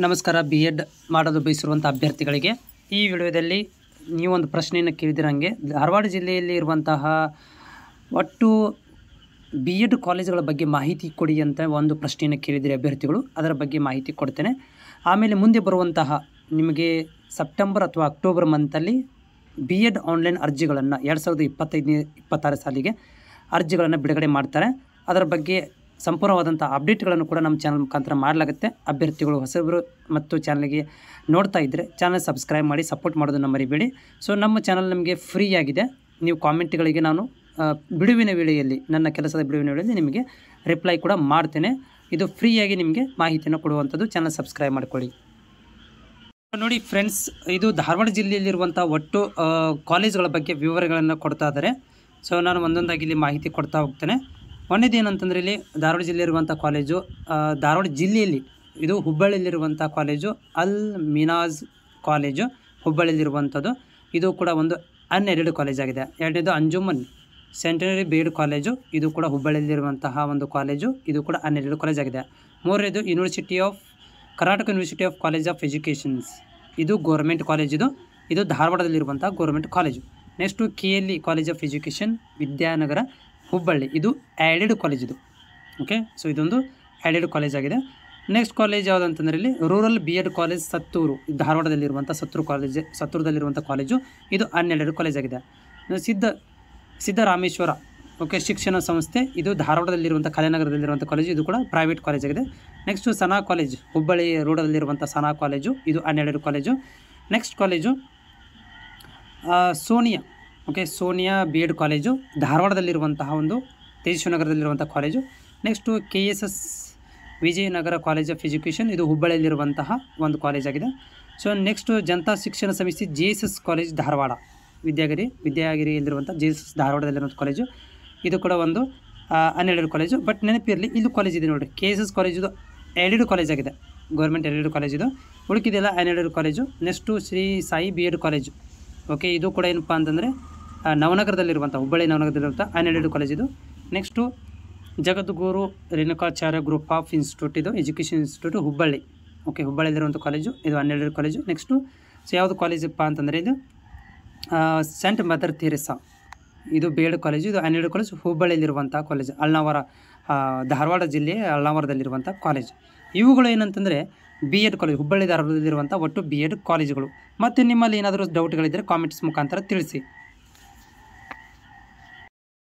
ನಮಸ್ಕಾರ. ಬಿ.ಎಡ್ ಮಾಡಲು ಬಯಸಿರುವಂಥ ಅಭ್ಯರ್ಥಿಗಳಿಗೆ ಈ ವಿಡಿಯೋದಲ್ಲಿ ನೀವೊಂದು ಪ್ರಶ್ನೆಯನ್ನು ಕೇಳಿದಿರಂಗೆ ಧಾರವಾಡ ಜಿಲ್ಲೆಯಲ್ಲಿ ಇರುವಂತಹ ಒಟ್ಟು ಬಿ.ಎಡ್ ಕಾಲೇಜುಗಳ ಬಗ್ಗೆ ಮಾಹಿತಿ ಕೊಡಿ ಅಂತ ಒಂದು ಪ್ರಶ್ನೆಯನ್ನು ಕೇಳಿದಿರಿ ಅಭ್ಯರ್ಥಿಗಳು. ಅದರ ಬಗ್ಗೆ ಮಾಹಿತಿ ಕೊಡ್ತೇನೆ. ಆಮೇಲೆ ಮುಂದೆ ಬರುವಂತಹ ನಿಮಗೆ ಸೆಪ್ಟೆಂಬರ್ ಅಥವಾ ಅಕ್ಟೋಬರ್ ಮಂತಲ್ಲಿ ಬಿ.ಎಡ್ ಆನ್ಲೈನ್ ಅರ್ಜಿಗಳನ್ನು 2025-26 ಸಾಲಿಗೆ ಅರ್ಜಿಗಳನ್ನು ಬಿಡುಗಡೆ ಮಾಡ್ತಾರೆ. ಅದರ ಬಗ್ಗೆ ಸಂಪೂರ್ಣವಾದಂಥ ಅಪ್ಡೇಟ್ಗಳನ್ನು ಕೂಡ ನಮ್ಮ ಚಾನಲ್ ಮುಖಾಂತರ ಮಾಡಲಾಗುತ್ತೆ. ಅಭ್ಯರ್ಥಿಗಳು ಹೊಸಬರು ಮತ್ತು ಚಾನಲ್ಗೆ ನೋಡ್ತಾ ಇದ್ದರೆ ಚಾನಲ್ ಸಬ್ಸ್ಕ್ರೈಬ್ ಮಾಡಿ ಸಪೋರ್ಟ್ ಮಾಡೋದನ್ನು ಮರಿಬೇಡಿ. ಸೊ ನಮ್ಮ ಚಾನಲ್ ನಮಗೆ ಫ್ರೀ ಆಗಿದೆ. ನೀವು ಕಾಮೆಂಟ್ಗಳಿಗೆ ನಾನು ಬಿಡುವಿನ ವೇಳೆಯಲ್ಲಿ ನನ್ನ ಕೆಲಸದ ಬಿಡುವಿನ ವೇಳೆಯಲ್ಲಿ ನಿಮಗೆ ರಿಪ್ಲೈ ಕೂಡ ಮಾಡ್ತೇನೆ. ಇದು ಫ್ರೀಯಾಗಿ ನಿಮಗೆ ಮಾಹಿತಿಯನ್ನು ಕೊಡುವಂಥದ್ದು. ಚಾನಲ್ ಸಬ್ಸ್ಕ್ರೈಬ್ ಮಾಡಿಕೊಳ್ಳಿ. ನೋಡಿ ಫ್ರೆಂಡ್ಸ್, ಇದು ಧಾರವಾಡ ಜಿಲ್ಲೆಯಲ್ಲಿರುವಂಥ ಒಟ್ಟು ಕಾಲೇಜುಗಳ ಬಗ್ಗೆ ವಿವರಗಳನ್ನು ಕೊಡ್ತಾ ಇದ್ದಾರೆ. ಸೊ ನಾನು ಒಂದೊಂದಾಗಿ ಇಲ್ಲಿ ಮಾಹಿತಿ ಕೊಡ್ತಾ ಹೋಗ್ತೇನೆ. ಒಂದೇದು ಏನಂತಂದರೆ ಇಲ್ಲಿ ಧಾರವಾಡ ಜಿಲ್ಲೆಯಲ್ಲಿರುವಂಥ ಕಾಲೇಜು, ಧಾರವಾಡ ಜಿಲ್ಲೆಯಲ್ಲಿ ಇದು ಹುಬ್ಬಳ್ಳಿಯಲ್ಲಿರುವಂಥ ಕಾಲೇಜು ಅಲ್ ಮಿನಾಜ್ ಕಾಲೇಜು ಹುಬ್ಬಳ್ಳಿಯಲ್ಲಿರುವಂಥದ್ದು. ಇದು ಕೂಡ ಒಂದು ಅನ್ಎಡೆಡ್ ಕಾಲೇಜ್ ಆಗಿದೆ. ಎರಡನೇದು ಅಂಜುಮನ್ ಸೆಂಟನರಿ ಬಿ.ಎಡ್ ಕಾಲೇಜು, ಇದು ಕೂಡ ಹುಬ್ಬಳ್ಳಿಯಲ್ಲಿರುವಂತಹ ಒಂದು ಕಾಲೇಜು, ಇದು ಕೂಡ ಅನ್ಎಡೆಡ್ ಕಾಲೇಜ್ ಆಗಿದೆ. ಮೂರನೇದು Karnataka university of college of educations, ಇದು ಗೌರ್ಮೆಂಟ್ ಕಾಲೇಜ್. ಇದು ಧಾರವಾಡದಲ್ಲಿರುವಂಥ government college. Next KLE college of education Vidyanagar Hubballi, ಇದು ಆ್ಯಡೆಡ್ ಕಾಲೇಜ್ ಇದು. ಓಕೆ, ಸೊ ಇದೊಂದು ಆ್ಯಡೆಡ್ ಕಾಲೇಜ್ ಆಗಿದೆ. ನೆಕ್ಸ್ಟ್ ಕಾಲೇಜ್ ಯಾವುದಂತಂದರೆ ಇಲ್ಲಿ ರೂರಲ್ ಬಿ.ಎಡ್ ಕಾಲೇಜ್ ಸತ್ತೂರು, ಧಾರವಾಡದಲ್ಲಿರುವಂಥ ಸತ್ತೂರದಲ್ಲಿರುವಂಥ ಕಾಲೇಜು, ಇದು ಅನ್ಎಡೆಡ್ ಕಾಲೇಜ್ ಆಗಿದೆ. ಸಿದ್ದರಾಮೇಶ್ವರ ಶಿಕ್ಷಣ ಸಂಸ್ಥೆ, ಇದು ಧಾರವಾಡದಲ್ಲಿರುವಂಥ ಕಲೆನಗರದಲ್ಲಿರುವಂಥ ಕಾಲೇಜು, ಇದು ಕೂಡ ಪ್ರೈವೇಟ್ ಕಾಲೇಜ್ ಆಗಿದೆ. ನೆಕ್ಸ್ಟು ಸನಾ ಕಾಲೇಜ್ ಹುಬ್ಬಳ್ಳಿ ರೋಡಲ್ಲಿರುವಂಥ ಸನಾ ಕಾಲೇಜು, ಇದು unaided college. Next college Sonia B Ed college, ಧಾರವಾಡದಲ್ಲಿರುವಂತಹ ಒಂದು ತೇಜಸ್ವಿ ನಗರದಲ್ಲಿರುವಂಥ college. Next KSS Vijayanagar college of education, ಇದು ಹುಬ್ಬಳ್ಳಿಯಲ್ಲಿರುವಂತಹ ಒಂದು ಕಾಲೇಜ್ ಆಗಿದೆ. So next Janata Shikshana Samiti JSS college Dharwad, ವಿದ್ಯಾಗಿರಿಯಲ್ಲಿರುವಂಥ JSS ಧಾರವಾಡದಲ್ಲಿರುವಂಥ ಕಾಲೇಜು, ಇದು ಕೂಡ ಒಂದು ಅನ್ಎಡೆಡ್ ಕಾಲೇಜು. ಬಟ್ ನೆನಪಿರಲಿ, ಇದು ಕಾಲೇಜ್ ಇದೆ ನೋಡಿರಿ, KSS ಕಾಲೇಜ್ ಇದು ಎಡೆಡ್ ಕಾಲೇಜ್ ಆಗಿದೆ, ಗೌರ್ಮೆಂಟ್ ಎಡೆಡ್ ಕಾಲೇಜ್ ಇದು. ಉಳಿಕಿದೆಲ್ಲ unaided college. Next Shri Sai B Ed college, ಇದು ಕೂಡ ಏನಪ್ಪ ಅಂತಂದರೆ ನವನಗರದಲ್ಲಿರುವಂಥ ಹುಬ್ಬಳ್ಳಿ ನವನಗರದಲ್ಲಿರುವಂಥ ಅನ್ಎಡೆಡ್ ಕಾಲೇಜ್ ಇದು. Next Jagadguru Renukacharya group of institute, ಇದು ಎಜುಕೇಷನ್ ಇನ್ಸ್ಟಿಟ್ಯೂಟ್ ಹುಬ್ಬಳ್ಳಿ, ಹುಬ್ಬಳ್ಳಿಯಲ್ಲಿರುವಂಥ ಕಾಲೇಜು, ಇದು ಅನ್ಎಡೆಡ್ ಕಾಲೇಜು. ನೆಕ್ಸ್ಟು ಯಾವುದು ಕಾಲೇಜಪ್ಪ ಅಂತಂದರೆ ಇದು ಸೆಂಟ್ ಮದರ್ ತೆರೇಸಾ, ಇದು ಬಿ.ಎಡ್ ಕಾಲೇಜು, ಇದು ಅನ್ಎಡೆಡ್ ಕಾಲೇಜು, ಹುಬ್ಬಳ್ಳಿಯಲ್ಲಿರುವಂಥ ಕಾಲೇಜು, ಧಾರವಾಡ ಜಿಲ್ಲೆಯ ಅಳ್ನಾವರದಲ್ಲಿರುವಂಥ ಕಾಲೇಜು. ಇವುಗಳು ಏನಂತಂದರೆ ಬಿ.ಎಡ್ ಕಾಲೇಜ್, ಹುಬ್ಬಳ್ಳಿ ಧಾರವಾಡದಲ್ಲಿರುವಂಥ ಒಟ್ಟು ಬಿ.ಎಡ್ ಕಾಲೇಜುಗಳು. ಮತ್ತು ನಿಮ್ಮಲ್ಲಿ ಏನಾದರೂ ಡೌಟ್ಗಳಿದ್ದರೆ ಕಾಮೆಂಟ್ಸ್ ಮುಖಾಂತರ ತಿಳಿಸಿ.